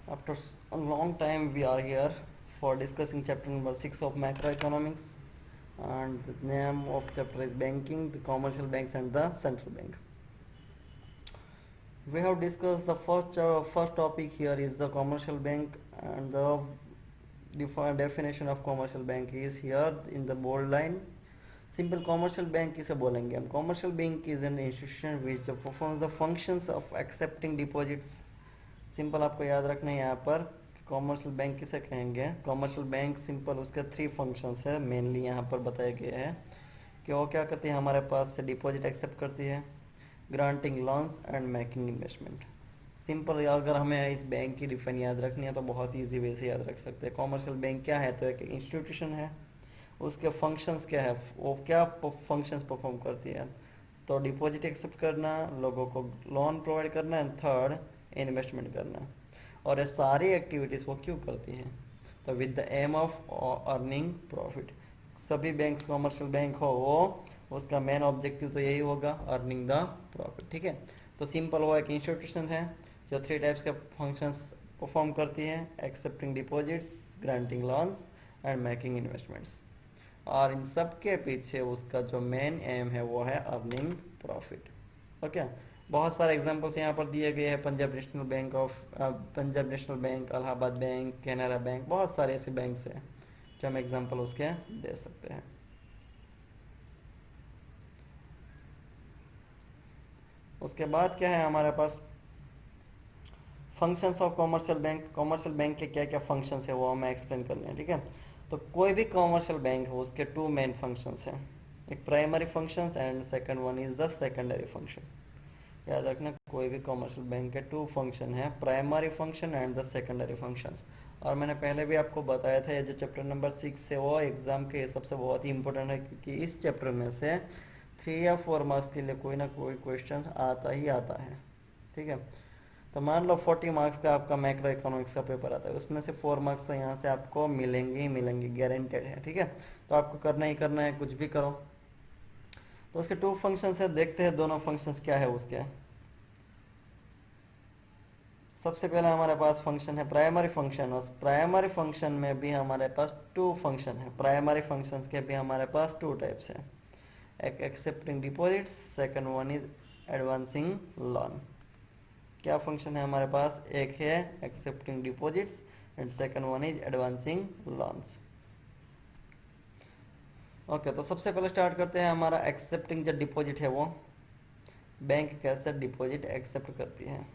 After a long time, we are here for discussing chapter number 6 of macroeconomics, and the name of chapter is banking, the commercial banks, and the central bank. We have discussed the first topic here is the commercial bank, and the definition of commercial bank is here in the bold line. Simple commercial bank किसे बोलेंगे हम? Commercial bank is an institution which performs the functions of accepting deposits. Simple आपको याद रखना है यहाँ पर commercial bank किसे कहेंगे. कॉमर्शियल बैंक सिंपल उसके 3 फंक्शंस है मेनली यहाँ पर बताए गए हैं कि वो क्या करती है, हमारे पास से डिपॉजिट एक्सेप्ट करती है, granting loans and making investment. Simple अगर हमें इस बैंक की डिफाइन याद रखनी है तो बहुत ईजी वे से याद रख सकते हैं. कॉमर्शियल बैंक क्या है, तो एक इंस्टीट्यूशन है, उसके फंक्शंस क्या है, वो क्या फंक्शंस परफॉर्म करती है. तो डिपॉजिट एक्सेप्ट करना, लोगों को लोन प्रोवाइड करना, एंड थर्ड इन्वेस्टमेंट करना. और ये सारी एक्टिविटीज़ वो क्यों करती हैं, तो with the aim of earning profit. सभी बैंक कॉमर्शियल बैंक हो वो उसका मेन ऑब्जेक्टिव तो यही होगा, अर्निंग द प्रॉफिट. ठीक है, तो सिंपल वो एक इंस्टीट्यूशन है जो 3 टाइप्स के फंक्शंस परफॉर्म करती है, accepting deposits, granting loans and making investments. और इन सब के पीछे उसका जो मेन एम है वो है अर्निंग प्रॉफिट. ओके, बहुत सारे एग्जांपल्स यहाँ पर दिए गए हैं. Punjab national bank, Allahabad bank, Canara bank, बहुत सारे ऐसे बैंक्स हैं जो हम एग्जांपल उसके दे सकते हैं. उसके बाद क्या है हमारे पास, functions of commercial bank. Commercial bank के क्या क्या फंक्शंस है वो हमें एक्सप्लेन करने हैं. ठीक है, तो कोई भी कॉमर्शियल बैंक हो उसके 2 मेन फंक्शंस हैं, एक primary functions and second one is the secondary function. याद रखना, कोई भी कॉमर्शियल बैंक के 2 फंक्शन है, primary function and the secondary functions. और मैंने पहले भी आपको बताया था ये जो चैप्टर नंबर 6 है वो एग्जाम के हिसाब से बहुत ही इंपॉर्टेंट है, क्योंकि इस चैप्टर में से 3 या 4 मार्क्स के लिए कोई ना कोई क्वेश्चन आता ही आता है. ठीक है, तो मान लो 40 मार्क्स का आपका मैक्रो इकोनॉमिक्स का पेपर आता है, उसमें से 4 मार्क्स तो यहाँ से आपको मिलेंगे ही मिलेंगे, गारंटेड है. ठीक है, तो आपको करना ही करना है, कुछ भी करो. तो उसके 2 फंक्शंस है, देखते हैं दोनों फंक्शंस क्या है उसके. सबसे पहले हमारे पास फंक्शन है प्राइमरी फंक्शन. उस प्राइमरी फंक्शन में भी हमारे पास 2 फंक्शन है. प्राइमरी फंक्शंस के भी हमारे पास 2 टाइप्स हैं, एक accepting deposits, second one is advancing loan. क्या फंक्शन है हमारे पास, एक है accepting deposits and second one is advancing loans. Okay, तो सबसे पहले स्टार्ट करते हैं. हमारा एक्सेप्टिंग जो डिपॉजिट है वो बैंक कैसे डिपॉजिट एक्सेप्ट करती है.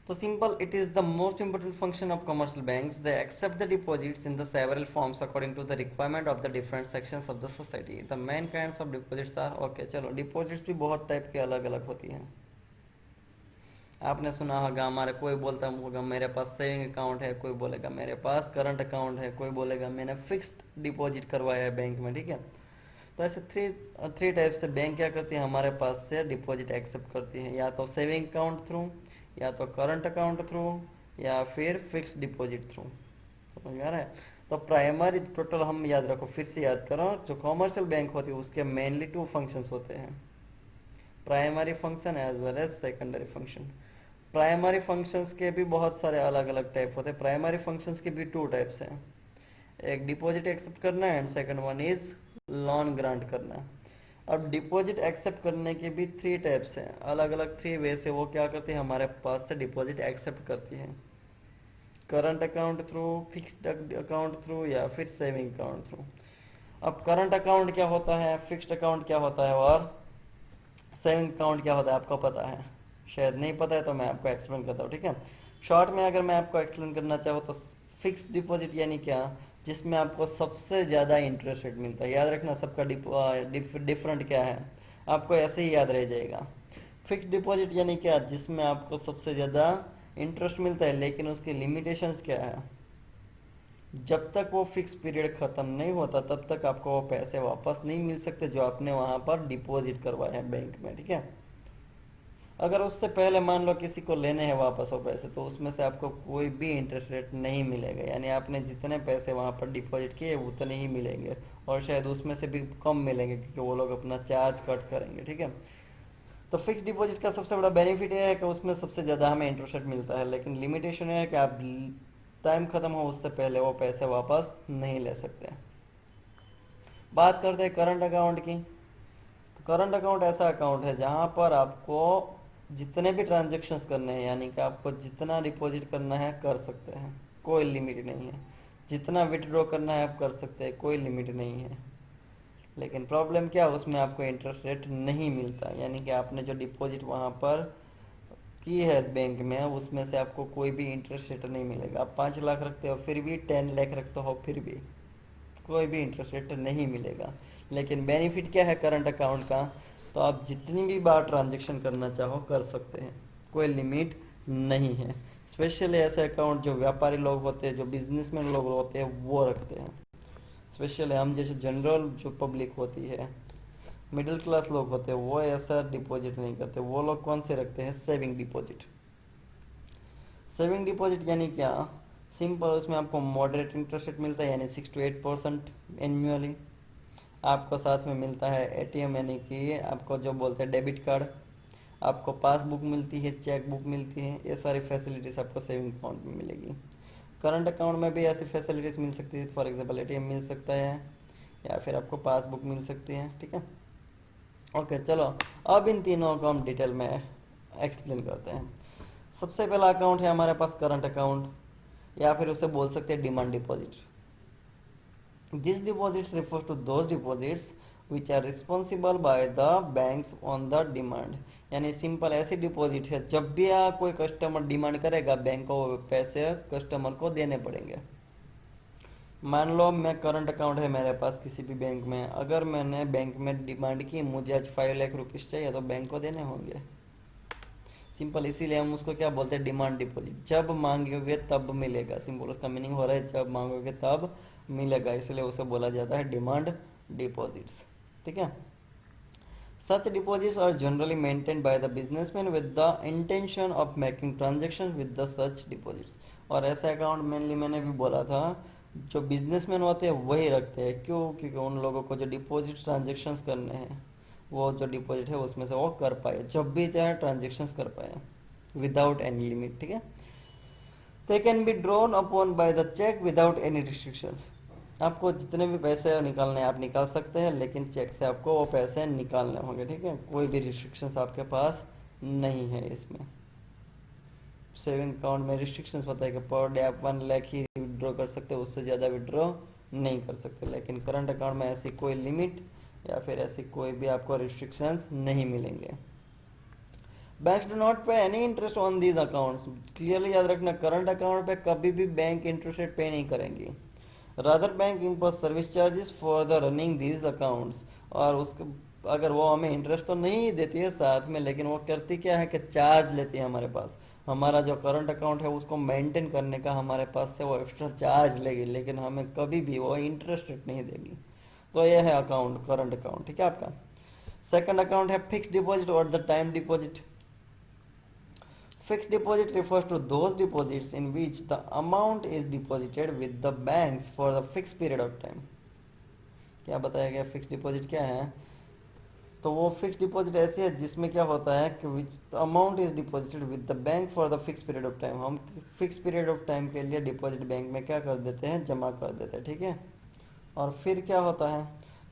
तो simple, it is the most important function of commercial banks. They accept the deposits in the several forms according to the requirement of the different sections of the society. The main kinds of deposits are, okay चलो, deposits भी बहुत type के अलग अलग होती हैं. आपने सुना होगा, हमारे कोई बोलता होगा मेरे पास सेविंग अकाउंट है, कोई बोलेगा मेरे पास करंट अकाउंट है, कोई बोलेगा मैंने फिक्स्ड डिपॉजिट करवाया है बैंक में. ठीक है, तो ऐसे थ्री टाइप से बैंक क्या करती है, हमारे पास से डिपॉजिट एक्सेप्ट करती है, या तो सेविंग अकाउंट थ्रू, या तो करंट अकाउंट थ्रू, या फिर फिक्स डिपॉजिट थ्रू. समझ में आ रहा है. तो प्राइमरी टोटल हम याद रखो, फिर से याद करो, जो कॉमर्शियल बैंक होती है उसके मेनली 2 फंक्शंस होते हैं, primary function as well as secondary function. Primary functions के भी बहुत सारे अलग अलग टाइप होते हैं. प्राइमरी फंक्शंस के भी 2 टाइप्स हैं, एक डिपॉजिट एक्सेप्ट करना and second one is loan grant करना. अब डिपॉजिट एक्सेप्ट करने के भी 3 टाइप्स हैं, अलग अलग 3 वे से वो क्या करती है, हमारे पास से डिपॉजिट एक्सेप्ट करती है, current account through, fixed account through, या फिर सेविंग अकाउंट थ्रू. अब करंट अकाउंट क्या होता है, फिक्स्ड अकाउंट क्या होता है, और सेविंग अकाउंट क्या होता है, आपको पता है? शायद नहीं पता है, तो मैं आपको एक्सप्लेन करता हूँ. ठीक है, शॉर्ट में अगर मैं आपको एक्सप्लेन करना चाहूँ तो फिक्स डिपॉजिट यानी क्या, जिसमें आपको सबसे ज़्यादा इंटरेस्ट रेट मिलता है. याद रखना, सबका डिफरेंट क्या है, आपको ऐसे ही याद रह जाएगा. फिक्स डिपॉजिट यानी क्या, जिसमें आपको सबसे ज़्यादा इंटरेस्ट मिलता है, लेकिन उसकी लिमिटेशंस क्या है, जब तक वो फिक्स पीरियड ख़त्म नहीं होता तब तक आपको वो पैसे वापस नहीं मिल सकते जो आपने वहाँ पर डिपॉजिट करवाए हैं बैंक में. ठीक है, अगर उससे पहले मान लो किसी को लेने हैं वापस वो पैसे, तो उसमें से आपको कोई भी इंटरेस्ट रेट नहीं मिलेगा, यानी आपने जितने पैसे वहाँ पर डिपॉजिट किए उतने ही मिलेंगे, और शायद उसमें से भी कम मिलेंगे, क्योंकि वो लोग अपना चार्ज कट करेंगे. ठीक है, तो फिक्स डिपॉजिट का सबसे बड़ा बेनिफिट यह है कि उसमें सबसे ज़्यादा हमें इंटरेस्ट रेट मिलता है, लेकिन लिमिटेशन है कि आप टाइम ख़त्म हो उससे पहले वो पैसे वापस नहीं ले सकते। बात करते हैं करंट अकाउंट की। तो करंट अकाउंट ऐसा अकाउंट है जहाँ पर आपको जितने भी ट्रांजेक्शन्स करने हैं, यानी कि आपको जितना डिपॉजिट करना है कर सकते हैं, कोई लिमिट नहीं है। जितना विथड्रॉ करना है आप कर सकते हैं, कोई लिमिट नहीं है। लेकिन प्रॉब्लम क्या, उसमें आपको इंटरेस्ट रेट नहीं मिलता, यानी कि आपने जो डिपॉजिट वहाँ पर की है बैंक में उसमें से आपको कोई भी इंटरेस्ट रेट नहीं मिलेगा। आप 5 लाख रखते हो फिर भी, 10 लाख रखते हो फिर भी कोई भी इंटरेस्ट रेट नहीं मिलेगा। लेकिन बेनिफिट क्या है करंट अकाउंट का, तो आप जितनी भी बार ट्रांजेक्शन करना चाहो कर सकते हैं, कोई लिमिट नहीं है। स्पेशली ऐसे अकाउंट जो व्यापारी लोग होते हैं, जो बिजनेसमैन लोग होते हैं वो रखते हैं। स्पेशली हम जैसे जनरल जो पब्लिक होती है, मिडिल क्लास लोग होते हैं, वो ऐसा डिपॉजिट नहीं करते। वो लोग कौन से रखते हैं, सेविंग डिपॉजिट। सेविंग डिपॉजिट यानी क्या, सिंपल, उसमें आपको मॉडरेट इंटरेस्ट रेट मिलता है, यानी 6 to 8% एनुअली। आपको साथ में मिलता है एटीएम, यानी कि आपको जो बोलते हैं डेबिट कार्ड, आपको पासबुक मिलती है, चेक बुक मिलती है। ये सारी फैसिलिटीज़ आपको सेविंग अकाउंट में मिलेगी। करंट अकाउंट में भी ऐसी फैसिलिटीज़ मिल सकती है, फॉर एग्जांपल एटीएम मिल सकता है या फिर आपको पासबुक मिल सकती है। ठीक है, ओके चलो अब इन तीनों को हम डिटेल में एक्सप्लेन करते हैं। सबसे पहला अकाउंट है हमारे पास करंट अकाउंट, या फिर उसे बोल सकते हैं demand deposit. These deposits refers to those deposits which are responsible by the banks on the demand। यानी सिंपल ऐसी डिपॉजिट है जब भी कोई कस्टमर डिमांड करेगा बैंक को पैसे कस्टमर को देने पड़ेंगे। मान लो मैं करंट अकाउंट है मेरे पास किसी भी बैंक में, अगर मैंने बैंक में डिमांड की मुझे आज 5 लाख रुपीज़ चाहिए तो बैंक को देने होंगे। सिंपल, इसीलिए हम उसको क्या बोलते हैं, डिमांड डिपॉजिट। जब मांगोगे तब मिलेगा, सिंपल उसका मीनिंग हो रहा है जब मांगोगे तब मिलेगा, इसलिए उसे बोला जाता है डिमांड डिपॉजिट्स। ठीक है, such deposits are generally maintained by the businessman with the intention of making transaction with the such deposits. और ऐसे अकाउंट मेनली मैंने भी बोला था जो बिजनेसमैन होते हैं वही रखते हैं। क्यों, क्योंकि उन लोगों को जो डिपॉजिट ट्रांजेक्शन्स करने हैं वो जो डिपॉजिट है उसमें से वो कर पाए, जब भी चाहे ट्रांजेक्शन्स कर पाए विदाउट एनी लिमिट। ठीक है, they can be drawn upon by the cheque without any restrictions. आपको जितने भी पैसे निकालने हैं आप निकाल सकते हैं, लेकिन चेक से आपको वो पैसे निकालने होंगे। ठीक है, कोई भी रिस्ट्रिक्शंस आपके पास नहीं है इसमें। सेविंग अकाउंट में रिस्ट्रिक्शंस होता है कि पर डे आप 1 लाख ही विड्रॉ कर सकते हो, उससे ज़्यादा विड्रॉ नहीं कर सकते। लेकिन करंट अकाउंट में ऐसी कोई लिमिट या फिर ऐसी कोई भी आपको रिस्ट्रिक्शंस नहीं मिलेंगे। बैंक्स डू नॉट पे any interest on these accounts. Clearly याद रखना, करंट अकाउंट पे कभी भी बैंक इंटरेस्ट रेट पे नहीं करेंगी। Rather bank impose service charges for the running these accounts. और उसके अगर वो हमें इंटरेस्ट तो नहीं देती है साथ में, लेकिन वो करती क्या है कि चार्ज लेती है हमारे पास। हमारा जो करंट अकाउंट है उसको मेंटेन करने का हमारे पास से वो एक्स्ट्रा चार्ज लेगी, लेकिन हमें कभी भी वो इंटरेस्ट रेट नहीं देगी। तो यह है अकाउंट, करंट अकाउंट। ठीक है, आपका सेकंड अकाउंट है फिक्स डिपॉजिट और the time deposit. Fixed deposit refers to those deposits in which the amount is deposited with the banks for the fixed period of time। क्या बताया गया, fix deposit क्या है, तो वो फिक्स डिपॉजिट ऐसी है जिसमें क्या होता है कि विच amount is deposited with the bank for the fix period of time. हम फिक्स पीरियड ऑफ टाइम के लिए डिपॉजिट बैंक में क्या कर देते हैं, जमा कर देते हैं। ठीक है, और फिर क्या होता है,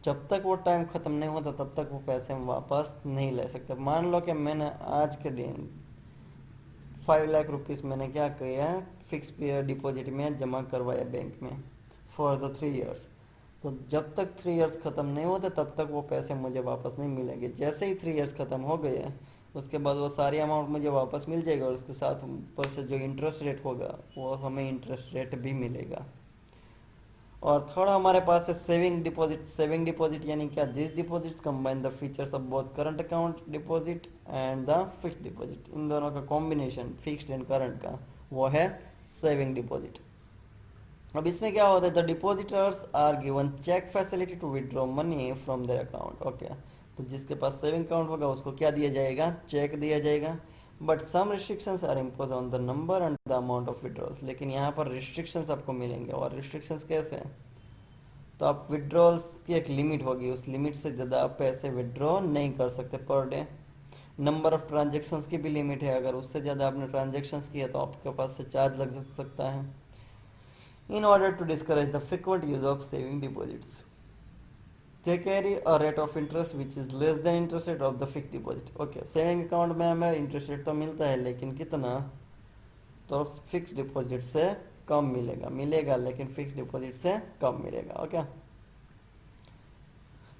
जब तक वो टाइम ख़त्म नहीं होता तब तक वो पैसे हम वापस नहीं ले सकते। मान लो कि मैंने आज के दिन 5 लाख रुपीज़ मैंने क्या किया है, फिक्स पीरियड डिपॉजिट में जमा करवाया बैंक में फॉर द 3 इयर्स। तो जब तक 3 इयर्स ख़त्म नहीं होते तब तक वो पैसे मुझे वापस नहीं मिलेंगे। जैसे ही 3 इयर्स ख़त्म हो गए उसके बाद वो सारी अमाउंट मुझे वापस मिल जाएगा, और उसके साथ ऊपर से जो इंटरेस्ट रेट होगा वो हमें इंटरेस्ट रेट भी मिलेगा। और थर्ड हमारे पास है सेविंग डिपॉजिट। सेविंग डिपॉजिट यानी क्या, this deposits combine the features of both current account deposit and the fixed deposit. इन दोनों का कॉम्बिनेशन फिक्स्ड एंड करंट का वो है सेविंग डिपॉजिट। अब इसमें क्या होता है, the depositors are given cheque facility to withdraw money from their account. Okay, तो जिसके पास सेविंग अकाउंट होगा उसको क्या दिया जाएगा, चेक दिया जाएगा। But some restrictions are impose on the number and the amount of withdrawals. लेकिन यहाँ पर रिस्ट्रिक्शंस आपको मिलेंगे, और रिस्ट्रिक्शंस कैसे हैं, तो आप विड्रॉल्स की एक लिमिट होगी, उस लिमिट से ज़्यादा आप पैसे विड्रॉ नहीं कर सकते per day. Number of transactions की भी लिमिट है, अगर उससे ज़्यादा आपने ट्रांजेक्शन्स किया तो आपके पास से चार्ज लग सकता है। In order to discourage the frequent use of saving deposits, they carry a rate of interest which is less than interest rate of the fixed deposit. Okay, saving account में हमें interest rate तो मिलता है, लेकिन कितना, तो fix deposit से कम मिलेगा लेकिन फिक्स डिपॉजिट से कम मिलेगा। ओके,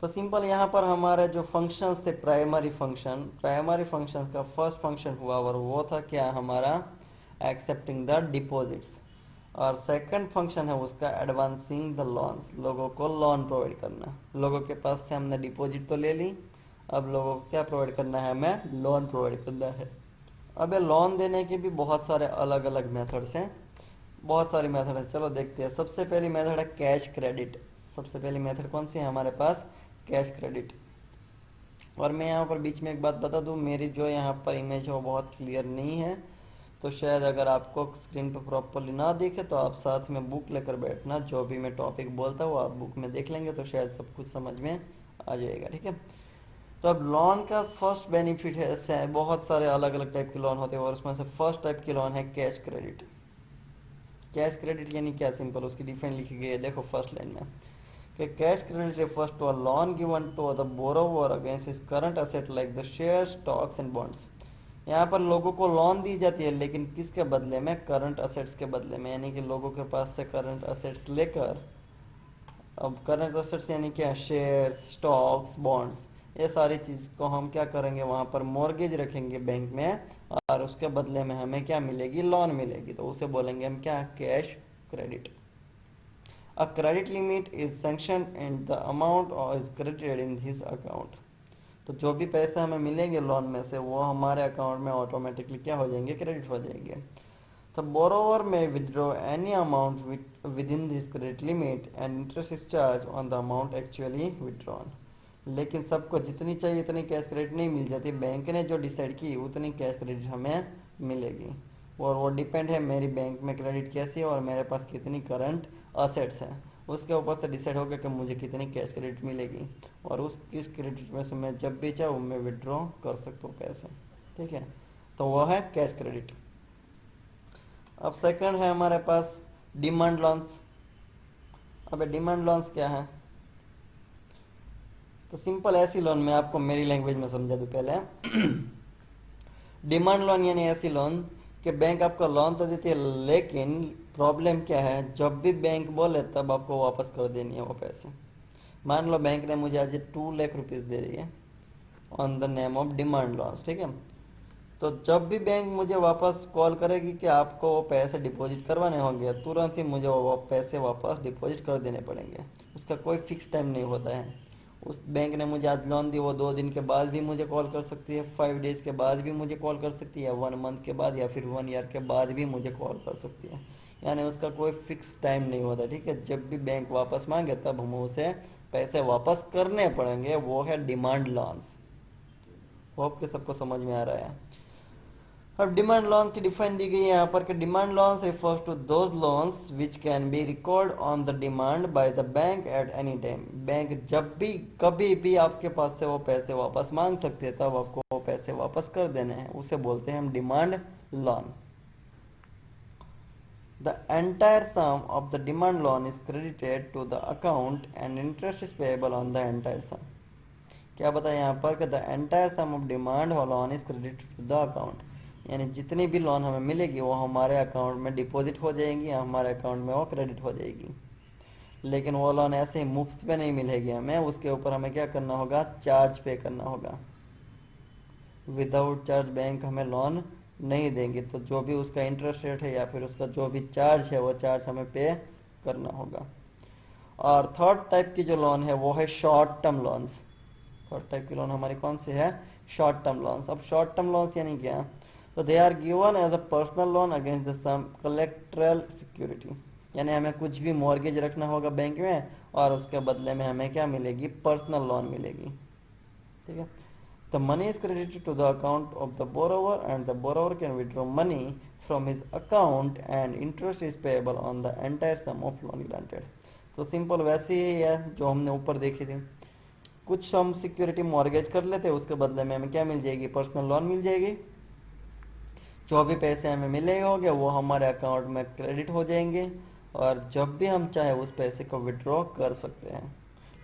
तो सिंपल यहाँ पर हमारे जो फंक्शंस थे, प्राइमरी फंक्शंस का फर्स्ट फंक्शन हुआ और वो था क्या हमारा, एक्सेप्टिंग द डिपॉजिट्स, और सेकंड फंक्शन है उसका एडवांसिंग द लोन्स, लोगों को लोन प्रोवाइड करना। लोगों के पास से हमने डिपॉजिट तो ले ली, अब लोगों को क्या प्रोवाइड करना है, हमें लोन प्रोवाइड करना है। अब ये लोन देने के भी बहुत सारे अलग अलग मेथड्स हैं, बहुत सारी मेथड है, चलो देखते हैं। सबसे पहली मेथड है कैश क्रेडिट। सबसे पहली मेथड कौन सी है हमारे पास, कैश क्रेडिट। और मैं यहाँ पर बीच में एक बात बता दूँ, मेरी जो यहाँ पर इमेज है वो बहुत क्लियर नहीं है, तो शायद अगर आपको स्क्रीन पर प्रॉपरली ना दिखे तो आप साथ में बुक लेकर बैठना, जो भी मैं टॉपिक बोलता हूँ आप बुक में देख लेंगे तो शायद सब कुछ समझ में आ जाएगा। ठीक है, तो अब लोन का फर्स्ट बेनिफिट है, ऐसे बहुत सारे अलग अलग टाइप के लोन होते हैं और उसमें से फर्स्ट टाइप की लोन है कैश क्रेडिट। कैश क्रेडिट यानी क्या, सिंपल उसकी डिफाइन लिखी गई है, देखो फर्स्ट लाइन में कि cash credit refers to a loan given to the borrower against his current asset like the shares, stocks and bonds। यहाँ पर लोगों को लोन दी जाती है, लेकिन किसके बदले में, करंट असेट्स के बदले में, यानी कि लोगों के पास से करंट असेट्स लेकर, अब करंट असेट्स यानी क्या, शेयर्स, स्टॉक्स, बॉन्ड्स, ये सारी चीज़ को हम क्या करेंगे, वहाँ पर मॉर्गेज रखेंगे बैंक में, और उसके बदले में हमें क्या मिलेगी, लोन मिलेगी, तो उसे बोलेंगे हम क्या, cash credit. A credit limit is sanctioned and the amount is credited in his account। तो जो भी पैसे हमें मिलेंगे लोन में से वो हमारे अकाउंट में ऑटोमेटिकली क्या हो जाएंगे, क्रेडिट हो जाएंगे। तो बोरोवर में withdraw any amount with in this credit limit and interest is charge on the amount actually withdrawn. लेकिन सबको जितनी चाहिए इतनी कैश क्रेडिट नहीं मिल जाती, बैंक ने जो डिसाइड की उतनी कैश क्रेडिट हमें मिलेगी, और वो डिपेंड है मेरी बैंक में क्रेडिट कैसी है और मेरे पास कितनी करंट असेट्स हैं, उसके ऊपर से डिसाइड होगा कि मुझे कितनी कैश क्रेडिट मिलेगी, और उस किस क्रेडिट में से मैं जब भी चाहूँ मैं विड्रॉ कर सकता हूँ पैसे। ठीक है, तो वह है कैश क्रेडिट। अब सेकंड है हमारे पास डिमांड लोन्स। अब डिमांड लोन्स क्या है, तो सिंपल ऐसी लोन मैं आपको मेरी लैंग्वेज में समझा दूँ पहले। डिमांड लोन यानी ऐसी लोन कि बैंक आपको लोन तो देती है, लेकिन प्रॉब्लम क्या है, जब भी बैंक बोले तब आपको वापस कर देनी है वो पैसे। मान लो बैंक ने मुझे आज 2 लाख रुपीस दे दिए on the name of demand loans. ठीक है, तो जब भी बैंक मुझे वापस कॉल करेगी कि आपको वो पैसे डिपॉजिट करवाने होंगे, तुरंत ही मुझे वो पैसे वापस डिपॉजिट कर देने पड़ेंगे, उसका कोई फिक्स टाइम नहीं होता है। उस बैंक ने मुझे आज लोन दी, वो 2 दिन के बाद भी मुझे कॉल कर सकती है, 5 डेज के बाद भी मुझे कॉल कर सकती है, 1 मंथ के बाद या फिर 1 ईयर के बाद भी मुझे कॉल कर सकती है, यानी उसका कोई फिक्स टाइम नहीं होता। ठीक है, जब भी बैंक वापस मांगे तब हमें उसे पैसे वापस करने पड़ेंगे, वो है डिमांड लोन्स। होप के सबको समझ में आ रहा है। अब डिमांड लोन की डिफाइन दी गई है यहाँ पर कि demand loans refers to those loans which can be record on the demand by the bank at any time. Bank जब भी कभी भी आपके पास से वो पैसे वापस मांग सकते हैं, तब आपको वो पैसे वापस कर देने हैं, उसे बोलते हैं हम demand loan. The entire sum of the demand loan is credited to the account and interest is payable on the entire sum। क्या बताया यहाँ पर कि the entire sum of demand loan is credited to the account, यानी जितनी भी loan हमें मिलेगी वो हमारे अकाउंट में डिपॉजिट हो जाएंगी, हमारे अकाउंट में वो क्रेडिट हो जाएगी। लेकिन वो लोन ऐसे ही मुफ्त पे नहीं मिलेगी हमें, उसके ऊपर हमें क्या करना होगा, चार्ज पे करना होगा। विदाउट चार्ज बैंक हमें लोन नहीं देंगे, तो जो भी उसका इंटरेस्ट रेट है या फिर उसका जो भी चार्ज है वो चार्ज हमें पे करना होगा। और थर्ड टाइप की जो लोन है वो है short term loans. Third type की लोन हमारी कौन सी है, शॉर्ट टर्म लोन्स। अब शॉर्ट टर्म लोन्स यानी क्या, तो they are given as a personal loan against the some collateral security, यानी हमें कुछ भी मॉर्गेज रखना होगा बैंक में और उसके बदले में हमें क्या मिलेगी, पर्सनल लोन मिलेगी। ठीक है, the money is credited to the account of the borrower and the borrower can withdraw money from his account and interest is payable on the entire sum of loan granted। तो simple वैसे ही है जो हमने ऊपर देखी थी कुछ हम सिक्योरिटी मॉर्गेज कर लेते हैं, उसके बदले में हमें क्या मिल जाएगी, पर्सनल लोन मिल जाएगी। जो भी पैसे हमें मिले होंगे वो हमारे अकाउंट में क्रेडिट हो जाएंगे, और जब भी हम चाहे उस पैसे को विड्रॉ कर सकते हैं।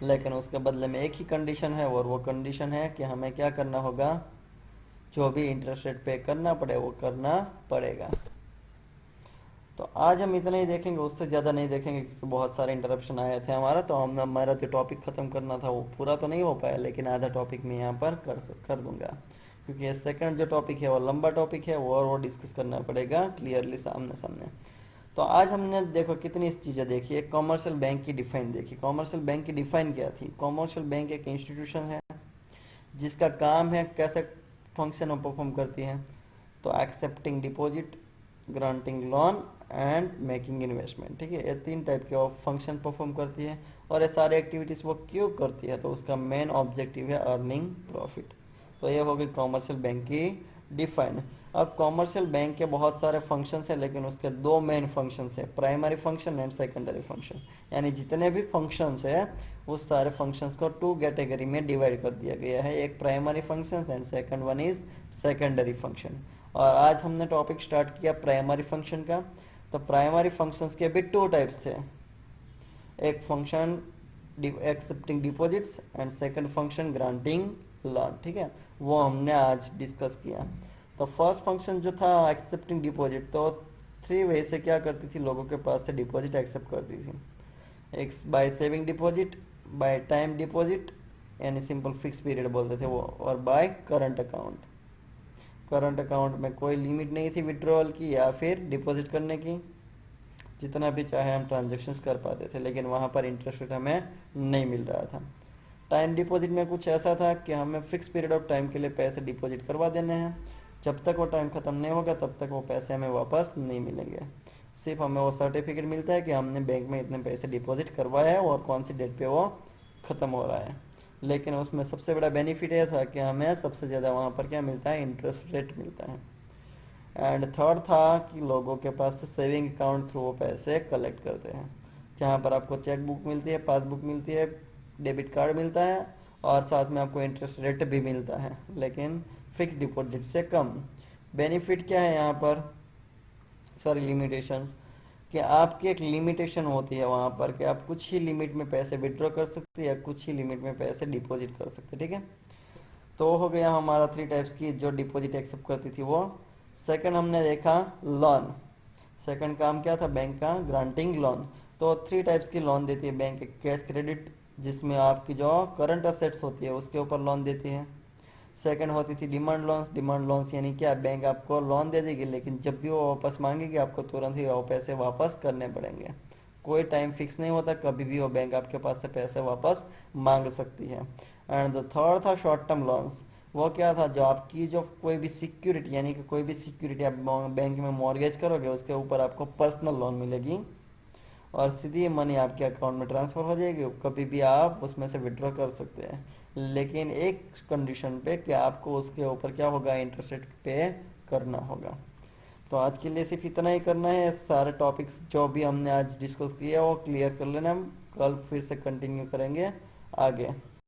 लेकिन उसके बदले में एक ही कंडीशन है, और वो कंडीशन है कि हमें क्या करना होगा, जो भी इंटरेस्ट रेट पे करना पड़े वो करना पड़ेगा। तो आज हम इतना ही देखेंगे, उससे ज़्यादा नहीं देखेंगे, क्योंकि बहुत सारे इंटरप्शन आए थे हमारा, तो हम हमारा जो टॉपिक ख़त्म करना था वो पूरा तो नहीं हो पाया, लेकिन आधा टॉपिक मैं यहाँ पर कर दूंगा, क्योंकि ये सेकंड जो टॉपिक है वो लंबा टॉपिक है, वो डिस्कस करना पड़ेगा क्लियरली सामने सामने। तो आज हमने देखो कितनी चीज़ें देखी। एक कॉमर्शियल बैंक की डिफाइन देखी। कॉमर्शियल बैंक की डिफाइन क्या थी, कॉमर्शियल बैंक एक इंस्टीट्यूशन है जिसका काम है कैसे फंक्शन परफॉर्म करती है, तो accepting deposit, granting loan and making investment. ठीक है, ये 3 टाइप के फंक्शन परफॉर्म करती है, और ये सारी एक्टिविटीज़ वो क्यों करती है, तो उसका मेन ऑब्जेक्टिव है अर्निंग प्रॉफिट। तो ये हो गई कॉमर्शियल बैंक की डिफाइन। अब कॉमर्शियल बैंक के बहुत सारे फंक्शंस हैं, लेकिन उसके 2 मेन फंक्शंस हैं, primary function and secondary function. यानी जितने भी फंक्शंस है उस सारे फंक्शंस को 2 कैटेगरी में डिवाइड कर दिया गया है, एक primary functions and second one is secondary function. और आज हमने टॉपिक स्टार्ट किया प्राइमरी फंक्शन का। तो प्राइमरी फंक्शंस के भी 2 टाइप्स है, एक function accepting deposits and second function granting loan. ठीक है, वो हमने आज डिस्कस किया। तो फर्स्ट फंक्शन जो था एक्सेप्टिंग डिपॉजिट, तो 3 वे से क्या करती थी, लोगों के पास से डिपॉजिट एक्सेप्ट करती थी। एक by saving deposit, by time deposit यानी सिंपल फिक्स पीरियड बोलते थे वो, और by current account. Current account में कोई लिमिट नहीं थी विड्रॉल की या फिर डिपॉजिट करने की, जितना भी चाहे हम ट्रांजेक्शन्स कर पाते थे, लेकिन वहाँ पर इंटरेस्ट रेट हमें नहीं मिल रहा था। टाइम डिपॉजिट में कुछ ऐसा था कि हमें फिक्स पीरियड ऑफ टाइम के लिए पैसे डिपॉजिट करवा देने हैं, जब तक वो टाइम ख़त्म नहीं होगा तब तक वो पैसे हमें वापस नहीं मिलेंगे। सिर्फ हमें वो सर्टिफिकेट मिलता है कि हमने बैंक में इतने पैसे डिपॉजिट करवाए हैं और कौन सी डेट पे वो ख़त्म हो रहा है। लेकिन उसमें सबसे बड़ा बेनिफिट ये था कि हमें सबसे ज़्यादा वहाँ पर क्या मिलता है, इंटरेस्ट रेट मिलता है। एंड थर्ड था कि लोगों के पास से सेविंग अकाउंट थ्रू वो पैसे कलेक्ट करते हैं, जहाँ पर आपको चेक बुक मिलती है, पासबुक मिलती है, डेबिट कार्ड मिलता है, और साथ में आपको इंटरेस्ट रेट भी मिलता है, लेकिन फिक्स डिपॉजिट से कम। बेनिफिट क्या है यहाँ पर, सॉरी लिमिटेशन, कि आपकी एक लिमिटेशन होती है वहाँ पर कि आप कुछ ही लिमिट में पैसे विड्रॉ कर सकते हैं या कुछ ही लिमिट में पैसे डिपॉजिट कर सकते हैं। ठीक है, तो हो गया हमारा 3 टाइप्स की जो डिपॉजिट एक्सेप्ट करती थी वो। सेकंड हमने देखा लोन। सेकंड काम क्या था बैंक का, ग्रांटिंग लोन। तो 3 टाइप्स की लोन देती है बैंक, कैश क्रेडिट जिसमें आपकी जो करंट असेट्स होती है उसके ऊपर लोन देती है। सेकंड होती थी डिमांड लोन। डिमांड लोन्स यानी क्या, बैंक आपको लोन दे देगी, लेकिन जब भी वो वापस मांगेगी आपको तुरंत ही वो पैसे वापस करने पड़ेंगे, कोई टाइम फिक्स नहीं होता, कभी भी वो बैंक आपके पास से पैसे वापस मांग सकती है। एंड द थर्ड था शॉर्ट टर्म लोन्स। वो क्या था, जो आपकी जो कोई भी सिक्योरिटी यानी कि कोई भी सिक्योरिटी आप बैंक में मॉर्गेज करोगे उसके ऊपर आपको पर्सनल लोन मिलेगी, और सीधी मनी आपके अकाउंट में ट्रांसफ़र हो जाएगी, कभी भी आप उसमें से विड्रॉ कर सकते हैं, लेकिन एक कंडीशन पे कि आपको उसके ऊपर क्या होगा, इंटरेस्ट रेट पे करना होगा। तो आज के लिए सिर्फ इतना ही करना है। सारे टॉपिक्स जो भी हमने आज डिस्कस किया वो क्लियर कर लेना, हम कल फिर से कंटिन्यू करेंगे आगे।